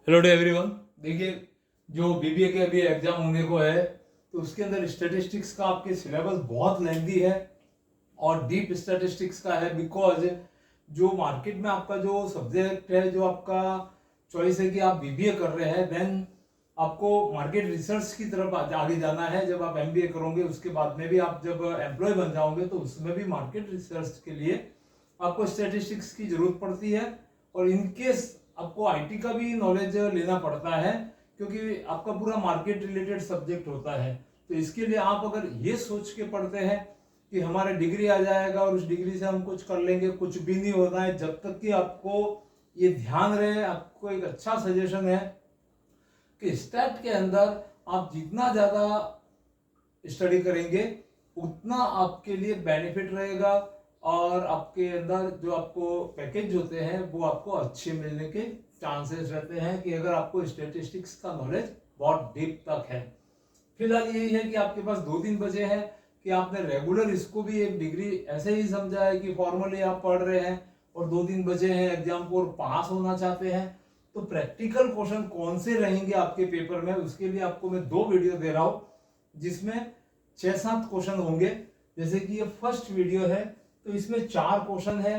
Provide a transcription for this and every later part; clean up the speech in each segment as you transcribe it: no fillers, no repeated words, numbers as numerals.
Hello to everyone. देखिए, जो BBA के अभी एग्जाम होने को है तो उसके अंदर स्टैटिस्टिक्स का आपके सिलेबस बहुत लेंथी है और डीप स्टैटिस्टिक्स का है। बिकॉज जो मार्केट में आपका जो सब्जेक्ट है, जो आपका चॉइस है कि आप बीबीए कर रहे हैं, देन आपको मार्केट रिसर्च की तरफ आगे जाना है। जब आप एमबीए करोगे उसके बाद में भी आप जब एम्प्लॉय बन जाओगे तो उसमें भी मार्केट रिसर्च के लिए आपको स्टैटिस्टिक्स की जरूरत पड़ती है। और इनकेस आपको आईटी का भी नॉलेज लेना पड़ता है क्योंकि आपका पूरा मार्केट रिलेटेड सब्जेक्ट होता है। तो इसके लिए आप अगर ये सोच के पढ़ते हैं कि हमारे डिग्री आ जाएगा और उस डिग्री से हम कुछ कर लेंगे, कुछ भी नहीं होता है। जब तक कि आपको ये ध्यान रहे, आपको एक अच्छा सजेशन है कि स्टैट के अंदर आप जितना ज्यादा स्टडी करेंगे उतना आपके लिए बेनिफिट रहेगा और आपके अंदर जो आपको पैकेज होते हैं वो आपको अच्छे मिलने के चांसेस रहते हैं कि अगर आपको स्टैटिस्टिक्स का नॉलेज बहुत डीप तक है। फिलहाल यही है कि आपके पास 2-3 बचे हैं कि आपने रेगुलर इसको भी एक डिग्री ऐसे ही समझा है कि फॉर्मली आप पढ़ रहे हैं और 2 दिन बचे हैं एग्जाम को और पास होना चाहते हैं। तो प्रैक्टिकल क्वेश्चन कौन से रहेंगे आपके पेपर में, उसके लिए आपको मैं 2 वीडियो दे रहा हूं जिसमें 6-7 क्वेश्चन होंगे। जैसे कि ये फर्स्ट वीडियो है तो इसमें 4 क्वेश्चन है।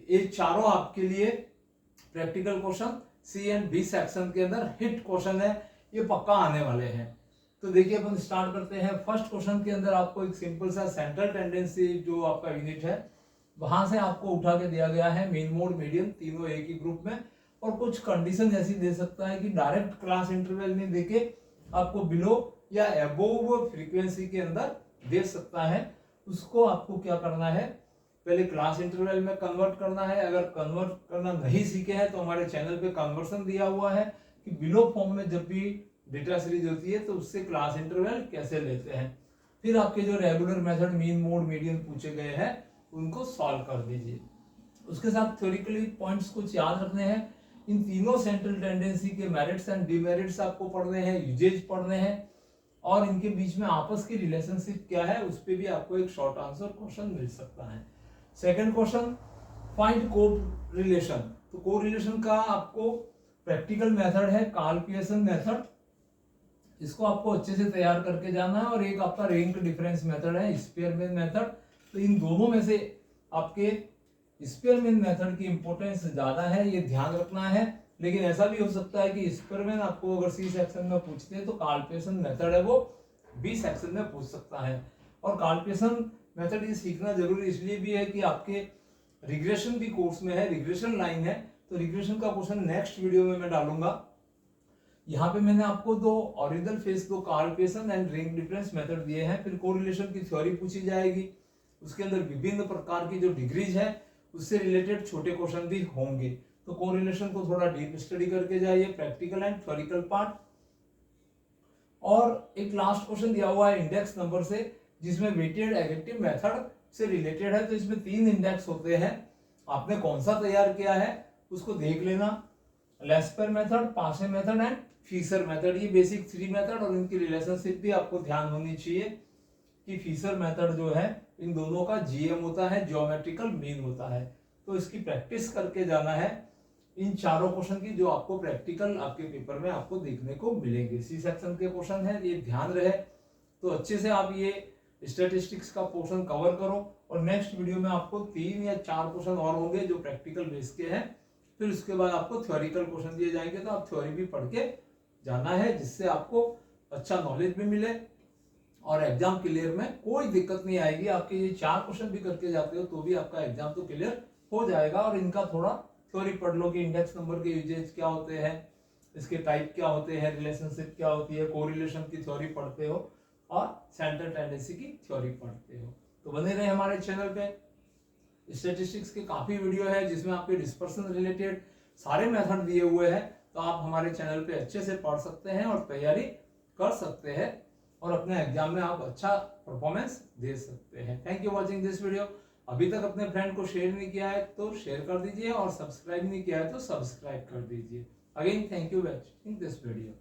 ये चारों आपके लिए practical question C and B section के अंदर हिट क्वेश्चन है, ये पक्का आने वाले हैं। तो देखिए अपन स्टार्ट करते हैं। फर्स्ट क्वेश्चन के अंदर आपको एक सिंपल सा सेंट्रल टेंडेंसी जो आपका यूनिट है वहां से आपको उठा के दिया गया है मीन मोड मीडियन तीनों एक ही ग्रुप में, और कुछ कंडीशन ऐसी दे सकता है कि डायरेक्ट क्लास इंटरवल नहीं देके आपको बिलो या अबोव फ्रीक्वेंसी के अंदर दे सकता है। उसको आपको क्या करना है, पहले क्लास इंटरवल में कन्वर्ट करना है। अगर कन्वर्ट करना नहीं सीखे हैं तो हमारे चैनल पे कन्वर्सन दिया हुआ है कि बिलो फॉर्म में जब भी डेटा सीरीज होती है तो उससे क्लास इंटरवल कैसे लेते हैं। फिर आपके जो regular method mean mode median पूछे गए हैं उनको सॉल्व कर दीजिए। उसके साथ थ्योरिकली पॉइंट्स कुछ याद रखने हैं। इन तीनों सेंट्रल टेंडेंसी के मेरिट्स एंड डिमेरिट्स आपको पढ़ने हैं, यूजेज पढ़ने हैं और इनके बीच में आपस की रिलेशनशिप क्या है उस पर भी आपको एक शॉर्ट आंसर क्वेश्चन मिल सकता है। Second question, find correlation. तो कोरिलेशन का आपको प्रैक्टिकल मेथड है कार्ल पियर्सन मेथड, इसको आपको अच्छे से तैयार करके जाना है। और एक आपका रैंक डिफरेंस मेथड है स्पीयरमैन मेथड। तो इन दोनों में से आपके स्पीयरमैन मेथड की इंपॉर्टेंस ज्यादा है, ये ध्यान रखना है। लेकिन ऐसा भी हो सकता है कि स्पीयरमैन आपको अगर सी सेक्शन में पूछते हैं तो कार्ल पियर्सन मेथड है वो बी सेक्शन में पूछ सकता है। और कार्ल पियर्सन मेथड ये सीखना जरूरी इसलिए भी है कि आपके रिग्रेशन भी कोर्स में है, रिग्रेशन लाइन है। तो रिग्रेशन का क्वेश्चन नेक्स्ट वीडियो में मैं डालूंगा। यहाँ पे मैंने आपको 2 original face, 2 Karl Pearson and rank difference method दिए हैं। फिर कोरिलेशन की थ्योरी पूछी जाएगी, उसके अंदर विभिन्न प्रकार की जो डिग्रीज है उससे रिलेटेड छोटे क्वेश्चन भी होंगे। तो कोरिलेशन को थोड़ा डीप स्टडी करके जाइए, प्रैक्टिकल एंड थ्योरिकल पार्ट। और एक लास्ट क्वेश्चन दिया हुआ है इंडेक्स नंबर से, जिसमें वेटेड एडिटिव मेथड से रिलेटेड है। तो इसमें 3 इंडेक्स होते हैं, आपने कौन सा तैयार किया है उसको देख लेना। लेस्पर मेथड, पासे मेथड एंड फीसर मेथड, ये बेसिक 3 मेथड और इनकी रिलेशनशिप भी आपको ध्यान होनी चाहिए कि फीसर मेथड जो है इन दोनों का जीएम होता है, ज्योमेट्रिकल मीन होता है। तो इसकी प्रैक्टिस करके जाना है इन चारों क्वेश्चन की जो आपको प्रैक्टिकल आपके पेपर में आपको देखने को मिलेंगे। सी सेक्शन के क्वेश्चन है, ये ध्यान रहे। तो अच्छे से आप ये स्टैटिस्टिक्स का पोर्शन कवर करो और नेक्स्ट वीडियो में आपको 3 या 4 क्वेश्चन और होंगे जो प्रैक्टिकल बेस के हैं। फिर उसके बाद आपको थ्योरिकल क्वेश्चन दिए जाएंगे तो आप थ्योरी भी पढ़ के जाना है, जिससे आपको अच्छा नॉलेज भी मिले और एग्जाम क्लियर में कोई दिक्कत नहीं आएगी। आपके ये 4 क्वेश्चन भी करके जाते हो तो भी आपका एग्जाम तो क्लियर हो जाएगा। और इनका थोड़ा थ्योरी पढ़ लो कि इंडेक्स नंबर के यूजेज क्या होते हैं, इसके टाइप क्या होते हैं, रिलेशनशिप क्या होती है, कोरिलेशन की थ्योरी पढ़ते हो और सेंट्रल टेंडेंसी की थ्योरी पढ़ते हो। तो बने रहे हमारे चैनल पे। स्टैटिस्टिक्स के काफी वीडियो है जिसमें आपके डिस्पर्सन रिलेटेड सारे मेथड दिए हुए हैं। तो आप हमारे चैनल पे अच्छे से पढ़ सकते हैं और तैयारी कर सकते हैं और अपने एग्जाम में आप अच्छा परफॉर्मेंस दे सकते हैं। Thank you watching this video. अभी तक अपने फ्रेंड को शेयर नहीं किया है तो शेयर कर दीजिए और सब्सक्राइब नहीं किया है तो सब्सक्राइब कर दीजिए। Again thank you watching this video.